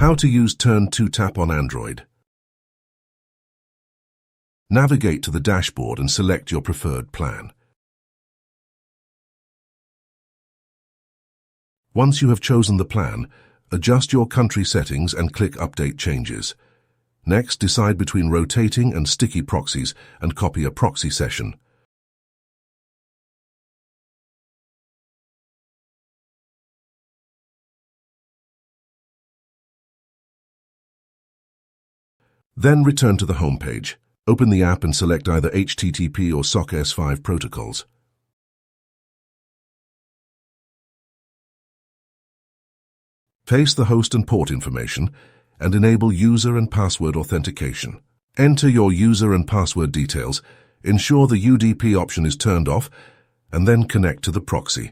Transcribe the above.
How to use Tun2Tap on Android. Navigate to the dashboard and select your preferred plan. Once you have chosen the plan, adjust your country settings and click Update Changes. Next, decide between rotating and sticky proxies and copy a proxy session. Then return to the home page. Open the app and select either HTTP or SOC S5 protocols. Paste the host and port information and enable user and password authentication. Enter your user and password details, ensure the UDP option is turned off, and then connect to the proxy.